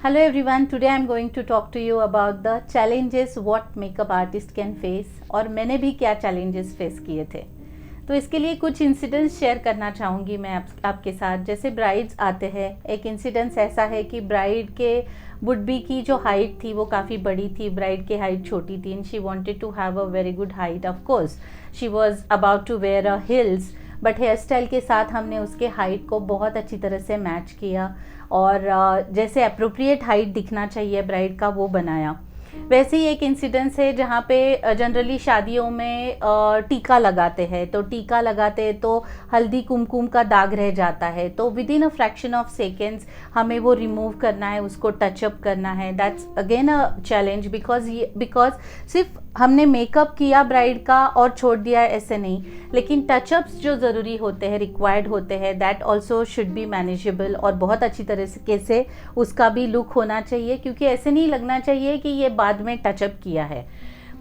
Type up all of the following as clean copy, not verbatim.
Hello everyone, today I am going to talk to you about the challenges what makeup artist can face और मैंने भी क्या challenges face किए थे। तो इसके लिए कुछ इंसिडेंट्स शेयर करना चाहूँगी मैं आपके साथ। जैसे ब्राइड्स आते हैं, एक इंसिडेंस ऐसा है कि ब्राइड के वुड बी की जो हाइट थी वो काफ़ी बड़ी थी, ब्राइड की हाइट छोटी थी and she wanted to have a very good height. Of course she was about to wear a heels, but hair style के साथ हमने उसके हाइट को बहुत अच्छी तरह से मैच किया और जैसे अप्रोप्रिएट हाइट दिखना चाहिए ब्राइड का वो बनाया। वैसे ही एक इंसिडेंस है जहाँ पे जनरली शादियों में टीका लगाते हैं, तो टीका लगाते हैं तो हल्दी कुमकुम का दाग रह जाता है, तो with in a fraction of seconds हमें वो रिमूव करना है, उसको टचअप करना है। That's again a challenge because सिर्फ हमने मेकअप किया ब्राइड का और छोड़ दिया ऐसे नहीं, लेकिन टचअप्स जो ज़रूरी होते हैं, रिक्वायर्ड होते हैं, that also should be manageable और बहुत अच्छी तरीके से उसका भी लुक होना चाहिए, क्योंकि ऐसे नहीं लगना चाहिए कि ये बाद में टचअप किया है।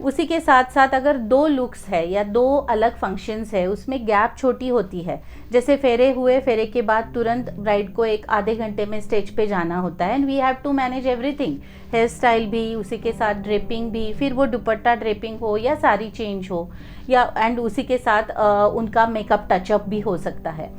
उसी के साथ साथ अगर दो लुक्स है या दो अलग फंक्शंस है उसमें गैप छोटी होती है, जैसे फेरे हुए, फेरे के बाद तुरंत ब्राइड को एक आधे घंटे में स्टेज पे जाना होता है and we have to manage everything, hair style भी, उसी के साथ ड्रेपिंग भी, फिर वो दुपट्टा ड्रेपिंग हो या साड़ी चेंज हो या एंड उसी के साथ उनका मेकअप टचअप भी हो सकता है।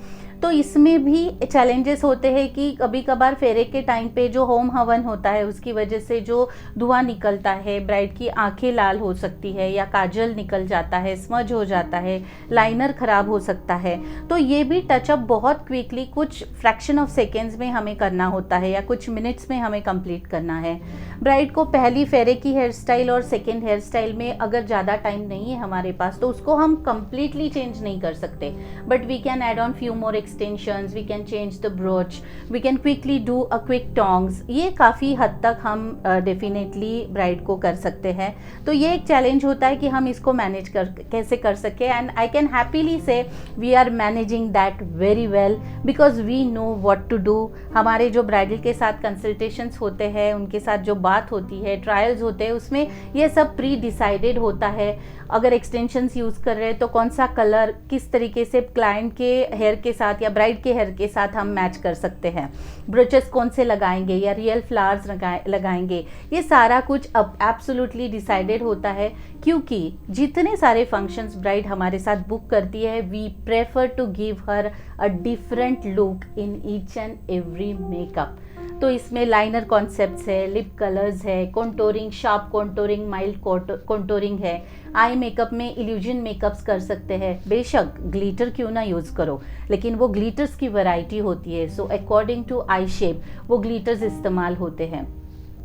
तो इसमें भी चैलेंजेस होते हैं कि कभी कभार फेरे के टाइम पे जो होम हवन होता है उसकी वजह से जो धुआं निकलता है, ब्राइड की आंखें लाल हो सकती है या काजल निकल जाता है, स्मज हो जाता है, लाइनर ख़राब हो सकता है। तो ये भी टचअप बहुत क्विकली कुछ फ्रैक्शन ऑफ सेकेंड्स में हमें करना होता है या कुछ मिनट्स में हमें कंप्लीट करना है। ब्राइड को पहली फेरे की हेयर स्टाइल और सेकेंड हेयर स्टाइल में अगर ज़्यादा टाइम नहीं है हमारे पास तो उसको हम कंप्लीटली चेंज नहीं कर सकते, but we can add on few more extensions, we can change the brooch, we can quickly do a quick tongs। ये काफ़ी हद तक हम डेफिनेटली ब्राइड को कर सकते हैं। तो ये एक चैलेंज होता है कि हम इसको मैनेज कैसे कर सके, एंड आई कैन हैप्पीली से we are managing that very well because we know what to do. हमारे जो ब्राइडल के साथ कंसल्टेशंस होते हैं, उनके साथ जो बात होती है, ट्रायल्स होते हैं, उसमें ये सब प्री डिसाइडेड होता है। अगर एक्सटेंशंस यूज़ कर रहे हैं तो कौन सा कलर किस तरीके से क्लाइंट के हेयर के साथ या ब्राइड के हेयर के साथ हम मैच कर सकते हैं, ब्रोचेस कौन से लगाएंगे या रियल फ्लावर्स लगाएंगे, ये सारा कुछ अब एब्सोल्युटली डिसाइडेड होता है। क्योंकि जितने सारे फंक्शंस ब्राइड हमारे साथ बुक करती है, we prefer to give her a different look in each and every makeup. तो इसमें लाइनर कॉन्सेप्ट्स है, लिप कलर्स है, contouring, sharp contouring, mild contouring है, आई मेकअप में इल्यूजन मेकअप्स कर सकते हैं। बेशक ग्लिटर क्यों ना यूज़ करो, लेकिन वो ग्लिटर्स की वैरायटी होती है, so according to eye shape वो ग्लिटर्स इस्तेमाल होते हैं।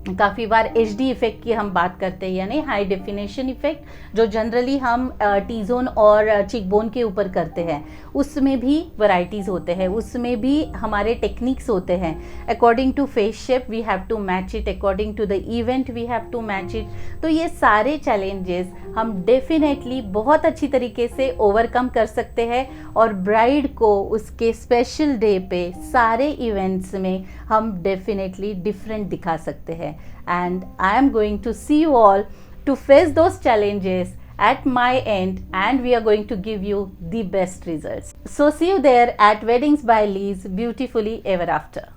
काफ़ी बार HD इफेक्ट की हम बात करते हैं, यानी हाई डेफिनेशन इफेक्ट, जो जनरली हम टी जोन और चिक बोन के ऊपर करते हैं, उसमें भी वैरायटीज़ होते हैं, उसमें भी हमारे टेक्निक्स होते हैं। According to face shape we have to match it, according to the event we have to match it. तो ये सारे चैलेंजेस हम डेफिनेटली बहुत अच्छी तरीके से ओवरकम कर सकते हैं और ब्राइड को उसके स्पेशल डे पे सारे इवेंट्स में हम डेफिनेटली डिफरेंट दिखा सकते हैं। And I am going to see you all to face those challenges at my end, and we are going to give you the best results. So see you there at Weddings by Liz, beautifully ever after.